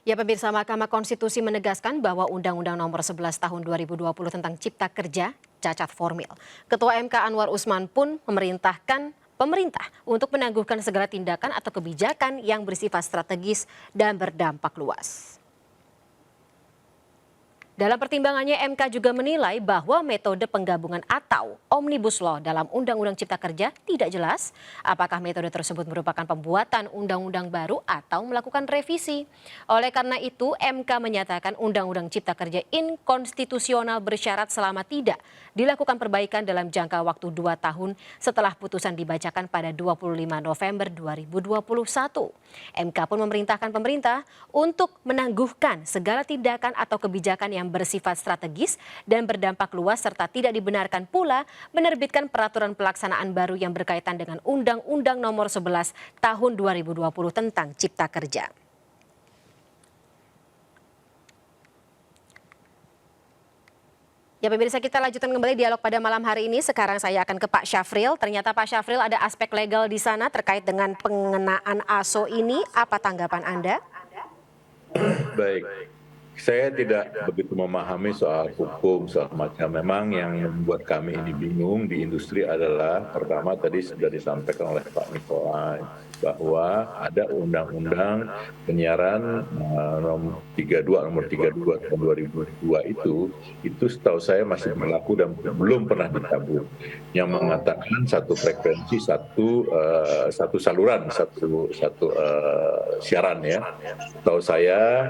Ya, pemirsa, Mahkamah Konstitusi menegaskan bahwa Undang-Undang Nomor 11 Tahun 2020 tentang Cipta Kerja cacat formil. Ketua MK Anwar Usman pun memerintahkan pemerintah untuk menangguhkan segala tindakan atau kebijakan yang bersifat strategis dan berdampak luas. Dalam pertimbangannya, MK juga menilai bahwa metode penggabungan atau Omnibus Law dalam Undang-Undang Cipta Kerja tidak jelas apakah metode tersebut merupakan pembuatan undang-undang baru atau melakukan revisi. Oleh karena itu, MK menyatakan Undang-Undang Cipta Kerja inkonstitusional bersyarat selama tidak dilakukan perbaikan dalam jangka waktu 2 tahun setelah putusan dibacakan pada 25 November 2021. MK pun memerintahkan pemerintah untuk menangguhkan segala tindakan atau kebijakan yang bersifat strategis dan berdampak luas serta tidak dibenarkan pula menerbitkan peraturan pelaksanaan baru yang berkaitan dengan Undang-Undang Nomor 11 Tahun 2020 tentang Cipta Kerja. Ya, pemirsa, kita lanjutkan kembali dialog pada malam hari ini. Sekarang saya akan ke Pak Syafril. Ternyata Pak Syafril ada aspek legal di sana terkait dengan pengenaan ASO ini. Apa tanggapan Anda? Baik, saya tidak begitu memahami soal hukum, soal macam. Memang yang membuat kami ini bingung di industri adalah pertama tadi sudah disampaikan oleh Pak Nikolai bahwa ada undang-undang penyiaran nomor 32 tahun 2002 itu setahu saya masih berlaku dan belum pernah dicabut, yang mengatakan satu frekuensi satu saluran satu siaran ya. Setahu saya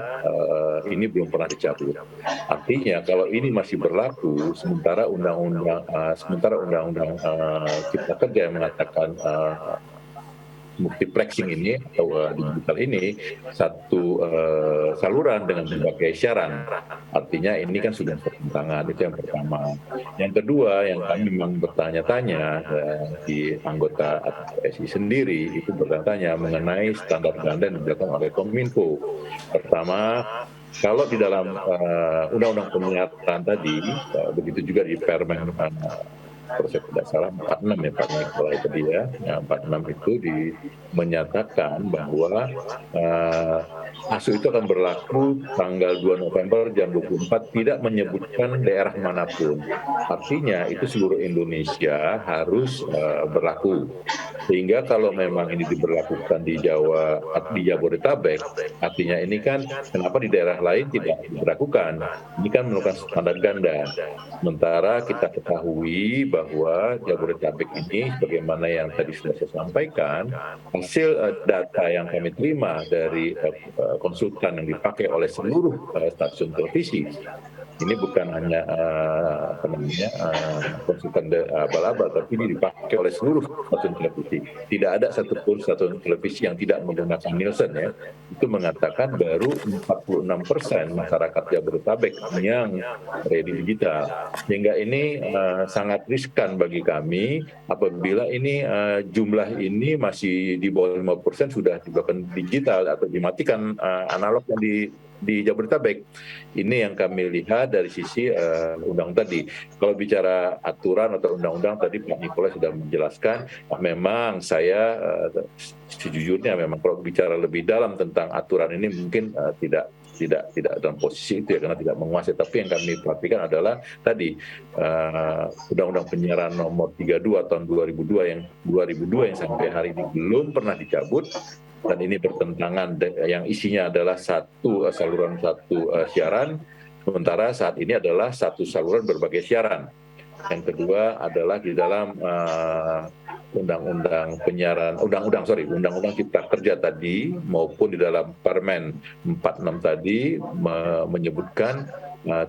ini belum pernah dicabut. Artinya kalau ini masih berlaku sementara undang-undang Cipta Kerja yang mengatakan multiplexing ini atau digital ini satu saluran dengan berbagai siaran. Artinya ini kan sudah bertentangan, itu yang pertama. Yang kedua yang kami memang bertanya-tanya di anggota PSI sendiri itu bertanya mengenai standar ganda yang diberikan oleh Kominfo. Pertama, kalau di dalam undang-undang penyiaran tadi, begitu juga di Permen kalau saya tidak salah 46 ya Pak Nikolai tadi ya, 46 itu menyatakan bahwa ASU itu akan berlaku tanggal 2 November jam 24 tidak menyebutkan daerah manapun. Artinya itu seluruh Indonesia harus berlaku. Sehingga kalau memang ini diberlakukan di Jawa, di Jabodetabek, artinya ini kan kenapa di daerah lain tidak diberlakukan? Ini kan merupakan standar ganda. Sementara kita ketahui bahwa Jabodetabek ini, sebagaimana yang tadi sudah saya sampaikan, hasil data yang kami terima dari konsultan yang dipakai oleh seluruh stasiun televisi, ini bukan hanya konsultan abal-abal, tapi ini dipakai oleh seluruh stasiun televisi. Tidak ada satupun stasiun televisi yang tidak menggunakan Nielsen ya. Itu mengatakan baru 46% masyarakat Jabodetabek yang ready digital. Sehingga ini sangat riskan bagi kami apabila ini jumlah ini masih di bawah 50% sudah dilakukan digital atau dimatikan analog yang di Jabodetabek. Ini yang kami lihat dari sisi undang tadi. Kalau bicara aturan atau undang-undang tadi Pak Nikolai sudah menjelaskan, memang saya sejujurnya memang kalau bicara lebih dalam tentang aturan ini mungkin tidak dalam posisi itu ya, karena tidak menguasai. Tapi yang kami perhatikan adalah tadi Undang-Undang Penyiaran Nomor 32 tahun 2002 yang sampai hari ini belum pernah dicabut. Dan ini bertentangan yang isinya adalah satu saluran satu siaran, sementara saat ini adalah satu saluran berbagai siaran. Yang kedua adalah di dalam Undang-Undang Cipta Kerja tadi maupun di dalam Permen 46 tadi menyebutkan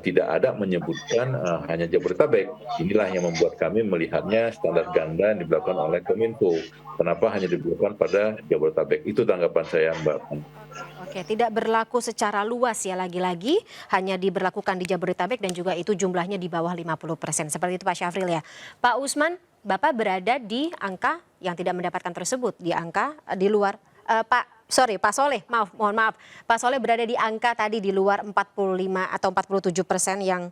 tidak ada menyebutkan hanya Jabodetabek. Inilah yang membuat kami melihatnya standar ganda yang diberlakukan oleh Kominfo. Kenapa hanya diberlakukan pada Jabodetabek? Itu tanggapan saya, Mbak. Oke, tidak berlaku secara luas ya, lagi-lagi hanya diberlakukan di Jabodetabek dan juga itu jumlahnya di bawah 50%. Seperti itu Pak Syafril ya. Pak Usman, Bapak berada di angka yang tidak mendapatkan tersebut, di angka di luar Pak Soleh, mohon maaf. Pak Soleh berada di angka tadi di luar 45 atau 47% yang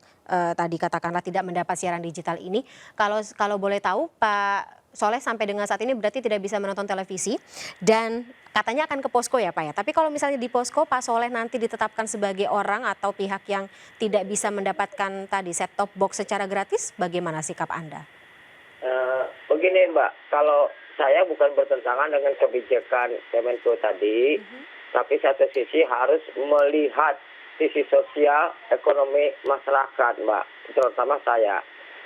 tadi katakanlah tidak mendapat siaran digital ini. Kalau boleh tahu Pak Soleh sampai dengan saat ini berarti tidak bisa menonton televisi dan katanya akan ke posko ya Pak ya. Tapi kalau misalnya di posko Pak Soleh nanti ditetapkan sebagai orang atau pihak yang tidak bisa mendapatkan tadi set top box secara gratis, bagaimana sikap Anda? Begini Mbak, kalau saya bukan bertentangan dengan kebijakan Kemenko tadi, tapi satu sisi harus melihat sisi sosial ekonomi masyarakat Mbak, terutama saya.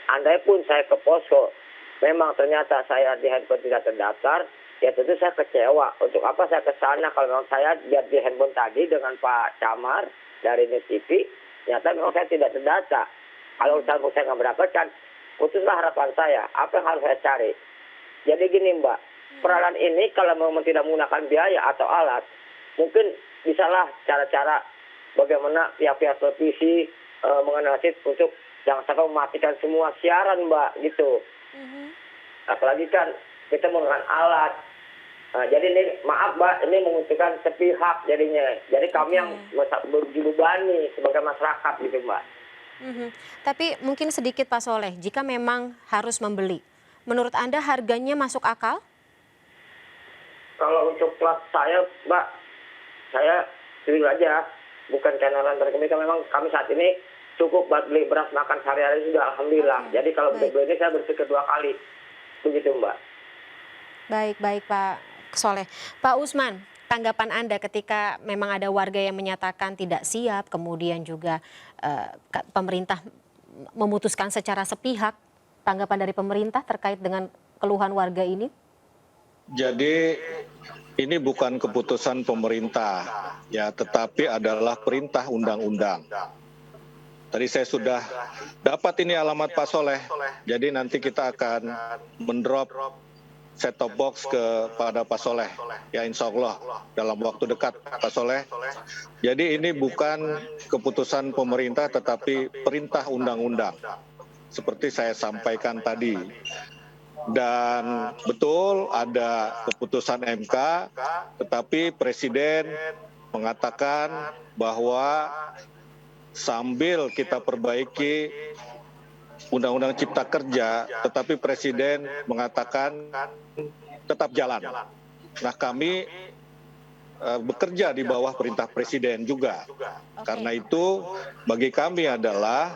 Andai pun saya ke posko, memang ternyata saya di handphone tidak terdaftar, ya tentu saya kecewa. Untuk apa saya ke sana kalau memang saya lihat di handphone tadi dengan Pak Camar dari Net TV, ternyata memang saya tidak terdata. Kalau saya nggak mendapatkan, putuslah harapan saya. Apa yang harus saya cari? Jadi gini Mbak, peralatan ini kalau memang tidak menggunakan biaya atau alat, mungkin bisalah cara-cara bagaimana pihak-pihak televisi menganalisis untuk jangan sampai mematikan semua siaran Mbak, gitu. Apalagi kan kita menggunakan alat. Nah, jadi ini maaf Mbak, ini menguntungkan sepihak jadinya. Jadi kami yang dibebani sebagai masyarakat gitu Mbak. Tapi mungkin sedikit Pak Soleh, jika memang harus membeli, menurut Anda harganya masuk akal? Kalau untuk kelas saya Mbak, saya jujur aja, bukan karena lantar kami, memang kami saat ini cukup buat beli beras makan sehari-hari sudah alhamdulillah. Jadi kalau beli ini saya berpikir 2 kali. Begitu Mbak. Baik Pak Soleh. Pak Usman, tanggapan Anda ketika memang ada warga yang menyatakan tidak siap, kemudian juga pemerintah memutuskan secara sepihak, tanggapan dari pemerintah terkait dengan keluhan warga ini? Jadi ini bukan keputusan pemerintah, ya, tetapi adalah perintah undang-undang. Tadi saya sudah dapat ini alamat Pak Soleh, jadi nanti kita akan mendrop set top box kepada Pak Soleh, ya insya Allah dalam waktu dekat Pak Soleh. Jadi ini bukan keputusan pemerintah tetapi perintah undang-undang, seperti saya sampaikan tadi. Dan betul ada keputusan MK, tetapi Presiden mengatakan bahwa sambil kita perbaiki Undang-Undang Cipta Kerja, tetapi Presiden mengatakan tetap jalan. Nah, kami bekerja di bawah perintah Presiden juga. Karena itu bagi kami adalah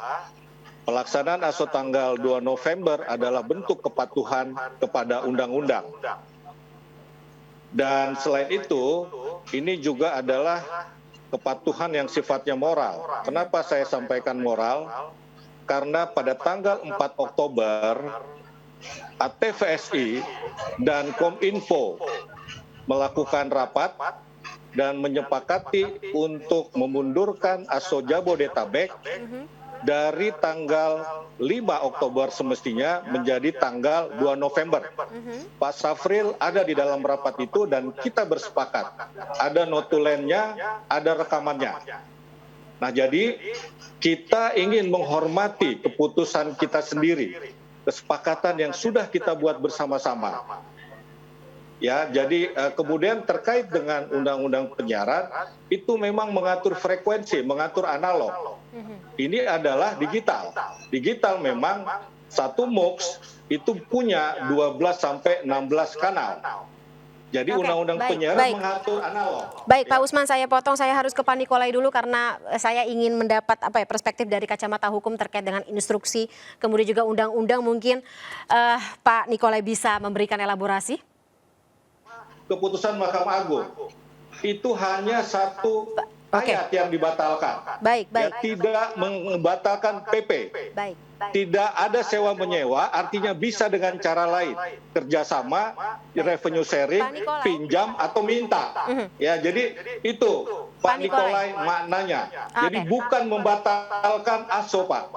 pelaksanaan ASO tanggal 2 November adalah bentuk kepatuhan kepada undang-undang. Dan selain itu, ini juga adalah kepatuhan yang sifatnya moral. Kenapa saya sampaikan moral? Karena pada tanggal 4 Oktober, ATVSI dan Kominfo melakukan rapat dan menyepakati untuk memundurkan ASO Jabodetabek dari tanggal 5 Oktober semestinya menjadi tanggal 2 November. Pak Safril ada di dalam rapat itu dan kita bersepakat. Ada notulennya, ada rekamannya. Nah, jadi kita ingin menghormati keputusan kita sendiri, kesepakatan yang sudah kita buat bersama-sama. Ya, jadi kemudian terkait dengan undang-undang penyiaran itu memang mengatur frekuensi, mengatur analog. Ini adalah digital. Digital memang satu MUX itu punya 12 sampai 16 kanal. Jadi undang-undang penyiaran mengatur analog. Baik, Pak Usman, saya potong, saya harus ke Pak Nikolai dulu karena saya ingin mendapat perspektif dari kacamata hukum terkait dengan instruksi, kemudian juga undang-undang. Mungkin Pak Nikolai bisa memberikan elaborasi? Keputusan Mahkamah Agung itu hanya satu ayat yang dibatalkan. Baik. Ya, tidak membatalkan PP. Baik. Tidak ada sewa menyewa, artinya bisa dengan cara lain, kerjasama, revenue sharing, pinjam atau minta. Ya, jadi itu Pak Nikolai maknanya. Jadi bukan membatalkan ASO Pak,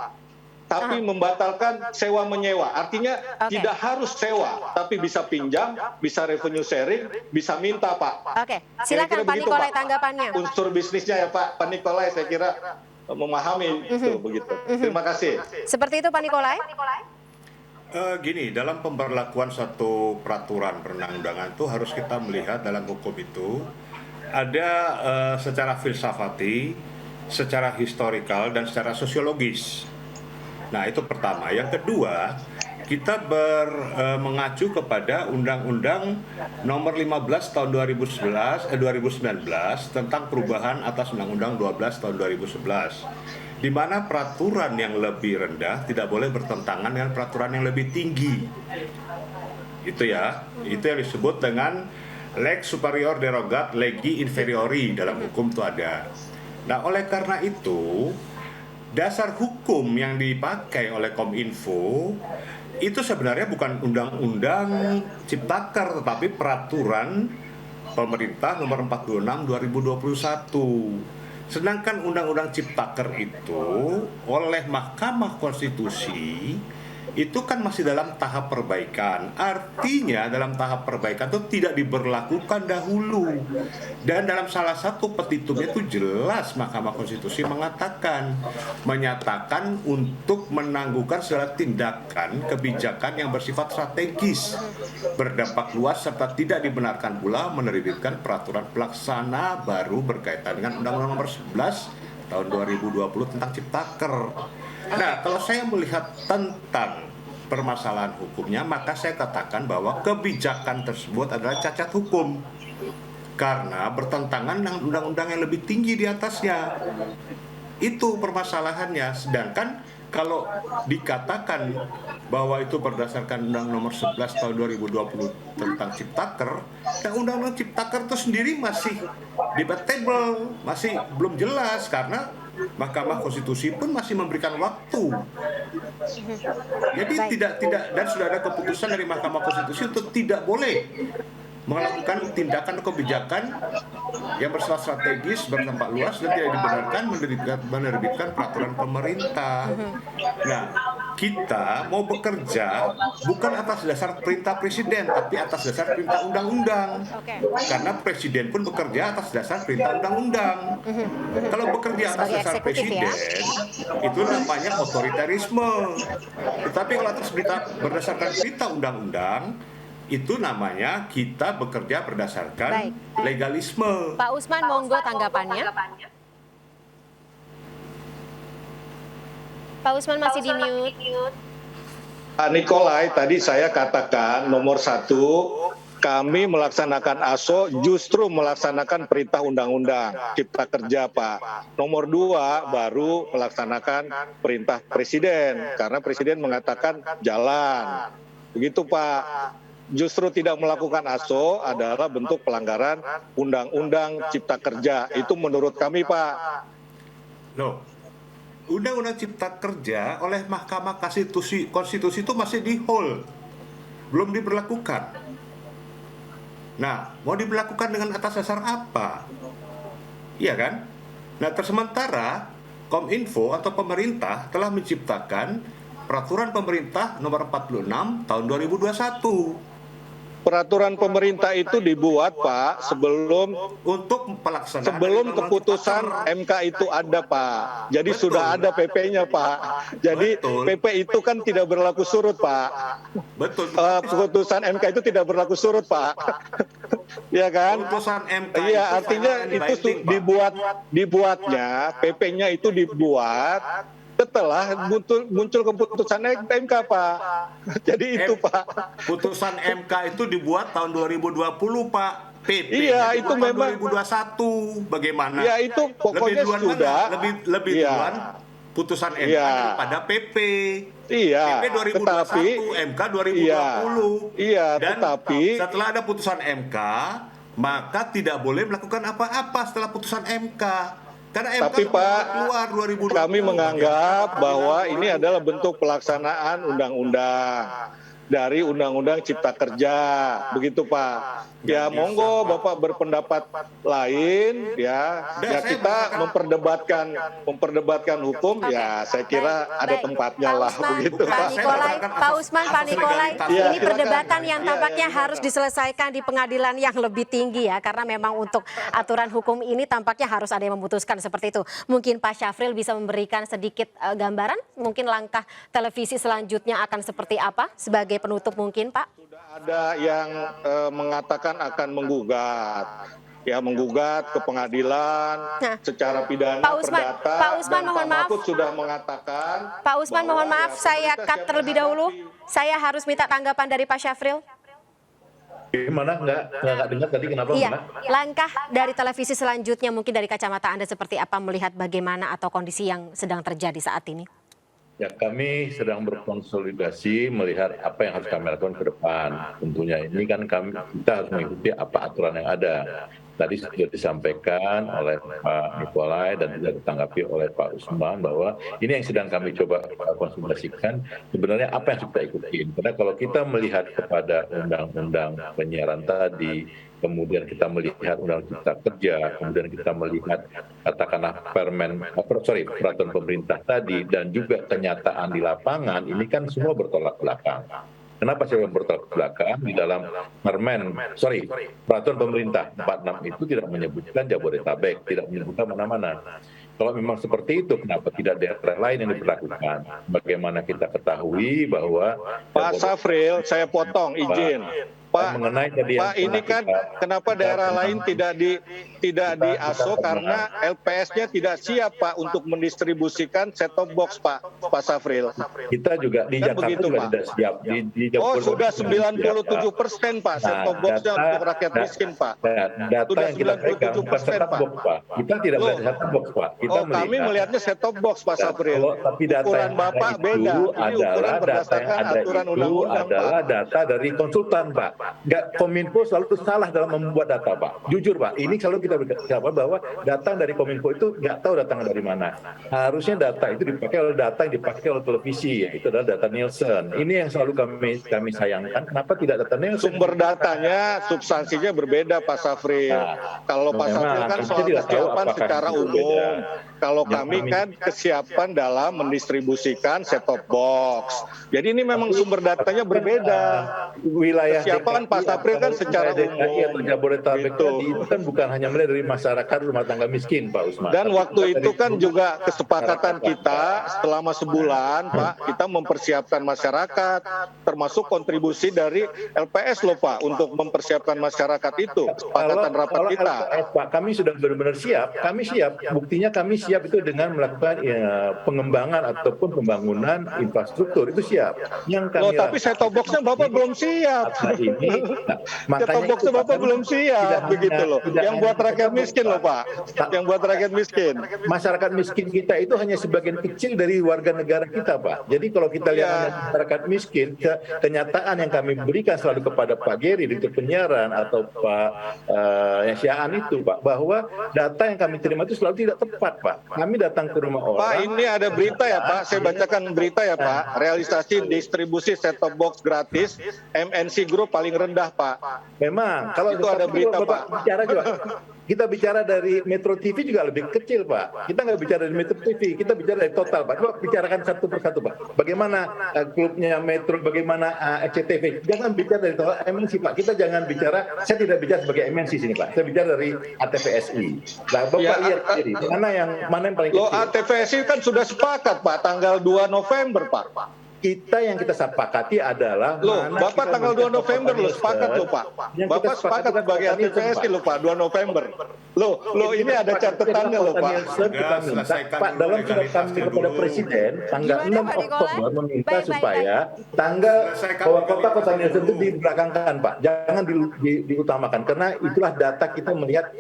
tapi membatalkan sewa menyewa. Artinya tidak harus sewa, tapi bisa pinjam, bisa revenue sharing, bisa minta Pak. Oke, silakan Pak Nikolai tanggapannya. Unsur bisnisnya ya Pak Nikolai, saya kira memahami itu begitu. Terima kasih. Seperti itu Pak Nikolai. Gini, dalam pemberlakuan satu peraturan perundang-undangan itu harus kita melihat dalam hukum itu ada secara filsafati, secara historikal dan secara sosiologis. Nah, itu pertama. Yang kedua, kita mengacu kepada Undang-Undang Nomor 15 tahun 2019 tentang perubahan atas Undang-Undang 12 tahun 2011, di mana peraturan yang lebih rendah tidak boleh bertentangan dengan peraturan yang lebih tinggi. Itu ya, itu yang disebut dengan lex superior derogat legi inferiori, dalam hukum itu ada. Nah, oleh karena itu, dasar hukum yang dipakai oleh Kominfo itu sebenarnya bukan Undang-Undang Ciptaker, tetapi Peraturan Pemerintah Nomor 46 2021. Sedangkan Undang-Undang Ciptaker itu oleh Mahkamah Konstitusi itu kan masih dalam tahap perbaikan. Artinya dalam tahap perbaikan itu tidak diberlakukan dahulu. Dan dalam salah satu petitumnya itu jelas Mahkamah Konstitusi menyatakan untuk menangguhkan segala tindakan kebijakan yang bersifat strategis, berdampak luas, serta tidak dibenarkan pula menerbitkan peraturan pelaksana baru berkaitan dengan Undang-Undang Nomor 11 tahun 2020 tentang Ciptaker. Nah, kalau saya melihat tentang permasalahan hukumnya, maka saya katakan bahwa kebijakan tersebut adalah cacat hukum karena bertentangan dengan undang-undang yang lebih tinggi di atasnya. Itu permasalahannya. Sedangkan kalau dikatakan bahwa itu berdasarkan Undang Nomor 11 tahun 2020 tentang Ciptaker, dan Undang-Undang Ciptaker itu sendiri masih debatable, masih belum jelas karena Mahkamah Konstitusi pun masih memberikan waktu. Jadi tidak dan sudah ada keputusan dari Mahkamah Konstitusi untuk tidak boleh melakukan tindakan kebijakan yang bersifat strategis, berdampak luas, dan tidak dibenarkan menerbitkan peraturan pemerintah. Nah, kita mau bekerja bukan atas dasar perintah presiden, tapi atas dasar perintah undang-undang. Karena presiden pun bekerja atas dasar perintah undang-undang. Kalau bekerja atas dasar presiden, itu namanya otoritarisme. Tetapi kalau atas berdasarkan perintah undang-undang, itu namanya kita bekerja berdasarkan legalisme. Pak Usman, monggo tanggapannya. Pak Usman masih di mute. Pak Nikolai, tadi saya katakan nomor 1, kami melaksanakan ASO justru melaksanakan perintah undang-undang Cipta Kerja, Pak. Nomor 2 baru melaksanakan perintah presiden karena presiden mengatakan jalan. Begitu, Pak. Justru tidak melakukan ASO adalah bentuk pelanggaran Undang-Undang Cipta Kerja. Itu menurut kami, Pak. Loh, Undang-Undang Cipta Kerja oleh Mahkamah Konstitusi itu masih di hold, belum diberlakukan. Nah, mau diberlakukan dengan atas dasar apa? Iya kan? Nah, sementara Kominfo atau pemerintah telah menciptakan Peraturan Pemerintah Nomor 46 Tahun 2021. Peraturan pemerintah itu dibuat, Pak, sebelum keputusan MK itu ada, Pak. Jadi sudah ada PP-nya, Pak. Jadi PP itu kan tidak berlaku surut, Pak. Betul. Keputusan MK itu tidak berlaku surut, Pak. Iya kan? Keputusan MK. Iya, artinya itu dibuatnya, PP-nya itu dibuat setelah muncul keputusan MK, Pak. Jadi itu, Pak. Putusan MK itu dibuat tahun 2020, Pak. PP iya, itu memang 2021. Bagaimana? Ya, itu pokoknya sudah lebih duluan putusan MK daripada PP. Iya, PP 2021, tetapi MK 2020. Iya, dan tetapi setelah ada putusan MK, maka tidak boleh melakukan apa-apa setelah putusan MK. Karena tapi Pak, keluar 2020. Kami menganggap bahwa ini adalah bentuk pelaksanaan undang-undang dari Undang-Undang Cipta Kerja, begitu Pak. Ya monggo Bapak berpendapat lain, ya kita memperdebatkan hukum, ya saya kira ada tempatnya lah, begitu Pak. Pak Usman, Pak Nikolai, ini perdebatan yang tampaknya harus diselesaikan di pengadilan yang lebih tinggi ya, karena memang untuk aturan hukum ini tampaknya harus ada yang memutuskan seperti itu. Mungkin Pak Syafril bisa memberikan sedikit gambaran, mungkin langkah televisi selanjutnya akan seperti apa sebagai penutup mungkin, Pak? Sudah ada yang mengatakan akan menggugat. ya menggugat ke pengadilan Nah, secara pidana Pak Usman, perdata. Pak Usman, Dan mohon Pak maaf. Mahfud sudah mengatakan. Pak Usman, bahwa mohon maaf, ya, saya pemerintah cut siap terlebih dahulu. menghadapi. Saya harus minta tanggapan dari Pak Syafril. Gimana? Nggak dengar tadi kenapa? Iya, Mbak? langkah dari televisi selanjutnya mungkin dari kacamata Anda seperti apa melihat bagaimana atau kondisi yang sedang terjadi saat ini? Ya, kami sedang berkonsolidasi melihat apa yang harus kami lakukan ke depan. Tentunya ini kan kita harus mengikuti apa aturan yang ada. Tadi sudah disampaikan oleh Pak Nikolai dan juga ditanggapi oleh Pak Usman bahwa ini yang sedang kami coba konsultasikan sebenarnya apa yang harus kita ikutin. Karena kalau kita melihat kepada undang-undang penyiaran tadi, kemudian kita melihat undang cipta kerja, kemudian kita melihat katakanlah peraturan pemerintah tadi dan juga kenyataan di lapangan, ini kan semua bertolak belakang. Kenapa saya bertolak belakang? Di dalam peraturan pemerintah 46 itu tidak menyebutkan Jabodetabek, tidak menyebutkan mana-mana. Kalau memang seperti itu, kenapa tidak daerah lain yang diberlakukan? Bagaimana kita ketahui bahwa Pak Syafril, saya potong izin. Pak, mengenai tadi Pak ini kan kenapa daerah lain tidak di ASO karena LPS-nya tidak siap Pak untuk mendistribusikan set-top box Pak Syafril. Kita juga di Kan Jakarta begitu, juga Pak. tidak siap. Oh sudah 97% Pak set-top box-nya untuk rakyat miskin Pak. Data Sudah yang kita pegang bukan 97%, set-top box Pak. Kita tidak Loh. melihat set-top box Pak. Kita Kami melihatnya set-top box Pak Syafril. Tapi data Ukuran yang Bapak ada beda. itu Ini ukuran adalah data berdasarkan yang ada aturan itu undang-undang Pak. adalah data dari konsultan Pak. Kominfo selalu salah dalam membuat data Pak. Jujur Pak, ini selalu kita berkata bahwa data dari Kominfo itu nggak tahu datangnya dari mana. Harusnya data itu dipakai oleh data yang dipakai oleh televisi, yaitu adalah data Nielsen. Ini yang selalu kami sayangkan. Kenapa tidak data Nielsen? Sumber datanya, substansinya berbeda Pak Syafril. Kalau Pak Syafril kan soal tidak tahu kesiapan apakah secara itu umum. berbeda. Kalau kami kan kesiapan dalam mendistribusikan set-top box. Jadi ini memang sumber datanya berbeda. Wilayah Kesiapan Pak Syafril kan secara DKI atau umum. Jabodetabek Gitu. tadi itu kan bukan hanya mulai dari masyarakat rumah tangga miskin Pak Usman. Dan Tapi waktu juga itu dari kan juga kesepakatan masyarakat, kita selama sebulan Pak, kita mempersiapkan masyarakat, termasuk kontribusi dari LPS loh Pak, untuk mempersiapkan masyarakat itu, kesepakatan rapat kita. LPS, Pak, kami sudah benar-benar siap. Kami siap. Buktinya kami siap itu dengan melakukan pengembangan ataupun pembangunan infrastruktur itu siap. Yang kami Loh, tapi set-top box-nya Bapak belum siap. Set-top box-nya Bapak belum siap, begitu loh. Yang buat rakyat miskin loh Pak. Yang buat rakyat miskin. Masyarakat miskin kita itu hanya sebagian kecil dari warga negara kita, Pak. Jadi kalau kita lihat hanya masyarakat miskin, kenyataan yang kami berikan selalu kepada Pak Geri, Direktur Penyiaran atau Pak Syaan itu, Pak, bahwa data yang kami terima itu selalu tidak tepat, Pak. Kami datang ke rumah orang. Pak, ini ada berita ya Pak, saya bacakan berita ya Pak. Realisasi distribusi set-top box gratis, MNC Group paling rendah Pak. Memang, kalau Itu ada berita, Bapak Pak. bicara juga. Kita bicara dari Metro TV juga lebih kecil, Pak. Kita nggak bicara dari Metro TV, kita bicara dari total, Pak. Coba bicarakan satu persatu, Pak. Bagaimana klubnya Metro, bagaimana SCTV. Jangan bicara dari total MNC, Pak. Kita jangan bicara, saya tidak bicara sebagai MNC sini, Pak. Saya bicara dari ATVSI. Nah, Bapak Ya, lihat sendiri, mana yang paling Loh, kecil. ATVSI kan sudah sepakat Pak, tanggal 2 November Pak. Yang kita sepakati adalah Loh, mana Bapak kita tanggal 2 mencapai November loh, sepakat loh Pak. Yang kita Bapak sepakat adalah sebagai Kota Nielsen, ATVSI Pak. loh Pak, 2 November. Loh ini ada catatannya loh Pak. Kita minta, Pak, dalam surat kami kepada Presiden tanggal Gimana, 6 Pak Nikolai? Oktober meminta Baik. supaya tanggal bahwa kota Nielsen itu dibelakangkan, Pak. Jangan diutamakan karena itulah data kita melihat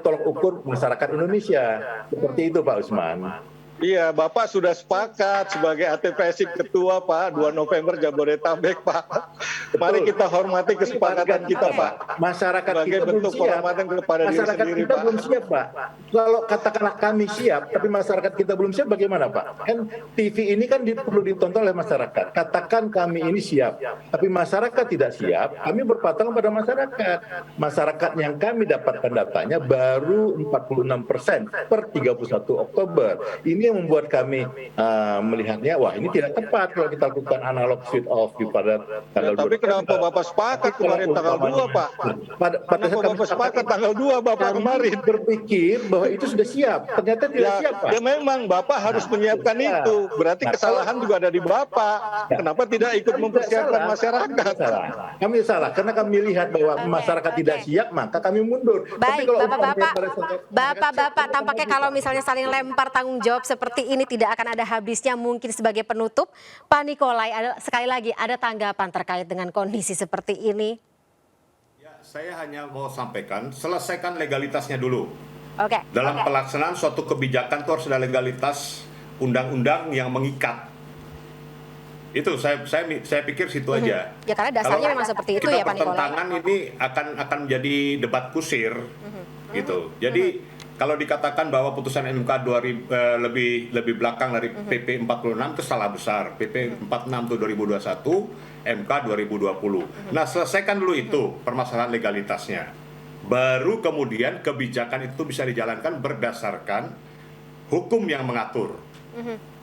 tolok ukur masyarakat Indonesia. Seperti itu, Pak Usman. Iya, Bapak sudah sepakat sebagai ATVSI Ketua Pak, 2 November Jabodetabek Pak. Mari kita hormati kesepakatan kita Pak. Masyarakat Sebagai kita belum bentuk siap. penghormatan kepada diri Masyarakat sendiri, kita Pak. belum siap, Pak. Kalau katakanlah kami siap, tapi masyarakat kita belum siap, bagaimana, Pak? Kan TV ini kan perlu ditonton oleh masyarakat. Katakan kami ini siap, tapi masyarakat tidak siap, kami berpatok pada masyarakat. Masyarakat yang kami dapatkan datanya baru 46% per 31 Oktober. Ini ini yang membuat kami melihatnya, wah ini tidak tepat kalau kita lakukan analog switch off pada tanggal 2. Tapi kenapa Bapak sepakat kemarin tanggal 2, Pak? Kenapa Bapak sepakat tanggal 2 Bapak kemarin? Berpikir bahwa itu sudah siap, ternyata tidak siap, Pak. Ya memang Bapak harus menyiapkan itu. Berarti kesalahan juga ada di Bapak. Kenapa tidak ikut mempersiapkan masyarakat? Kami salah karena kami lihat bahwa masyarakat tidak siap, maka kami mundur. Baik, Bapak-bapak, tampaknya kalau misalnya saling lempar tanggung jawab seperti ini tidak akan ada habisnya. Mungkin sebagai penutup, Pak Nikolai, sekali lagi ada tanggapan terkait dengan kondisi seperti ini? Ya, saya hanya mau sampaikan, selesaikan legalitasnya dulu. Oke. Dalam pelaksanaan suatu kebijakan itu harus ada legalitas undang-undang yang mengikat. Itu saya pikir situ aja. Ya karena dasarnya memang seperti itu ya Pak Nikolai. Pertentangan ini akan menjadi debat kusir gitu. Jadi kalau dikatakan bahwa putusan MK lebih belakang dari PP 46 itu salah besar. PP 46 itu 2021, MK 2020. Nah, selesaikan dulu itu permasalahan legalitasnya. Baru kemudian kebijakan itu bisa dijalankan berdasarkan hukum yang mengatur.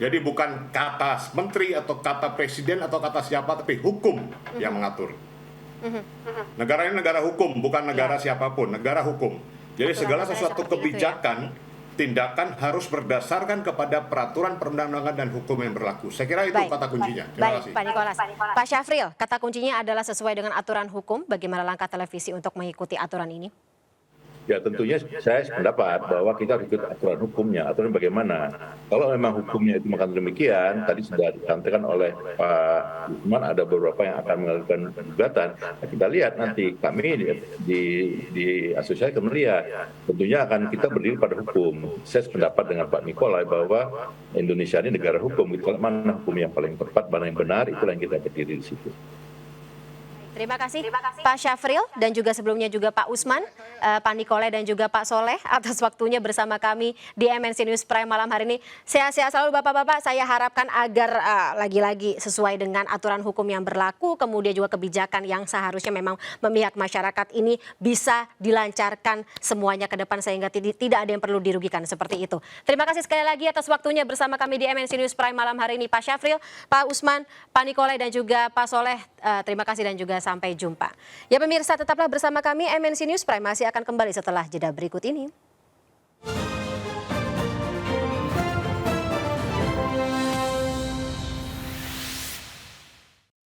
Jadi bukan kata menteri atau kata presiden atau kata siapa, tapi hukum yang mengatur. Negara ini negara hukum, bukan negara siapapun, negara hukum. Jadi segala sesuatu kebijakan, tindakan harus berdasarkan kepada peraturan perundang-undangan dan hukum yang berlaku. Saya kira itu kata kuncinya. Terima kasih. Pak Nicholas. Pak Syafril, kata kuncinya adalah sesuai dengan aturan hukum. Bagaimana langkah televisi untuk mengikuti aturan ini? Ya tentunya saya sependapat bahwa kita harus ikut aturan hukumnya. Aturan bagaimana? Kalau memang hukumnya itu mengatakan demikian, tadi sudah disampaikan oleh Pak Usman ada beberapa yang akan mengajukan gugatan. Nah, kita lihat nanti kami di asosiasi akan melihat. Tentunya akan kita berdiri pada hukum. Saya sependapat dengan Pak Nikolai bahwa Indonesia ini negara hukum. Kalau mana hukum yang paling tepat, mana yang benar, itulah yang kita berdiri di situ. Terima kasih Pak Syafril dan juga sebelumnya juga Pak Usman, Pak Nikolai dan juga Pak Soleh atas waktunya bersama kami di MNC News Prime malam hari ini. Sehat-sehat selalu Bapak-bapak, saya harapkan agar lagi-lagi sesuai dengan aturan hukum yang berlaku, kemudian juga kebijakan yang seharusnya memang memihak masyarakat ini bisa dilancarkan semuanya ke depan sehingga tidak ada yang perlu dirugikan seperti itu. Terima kasih sekali lagi atas waktunya bersama kami di MNC News Prime malam hari ini. Pak Syafril, Pak Usman, Pak Nikolai dan juga Pak Soleh, terima kasih dan juga sampai jumpa. Ya pemirsa, tetaplah bersama kami, MNC News Prime masih akan kembali setelah jeda berikut ini.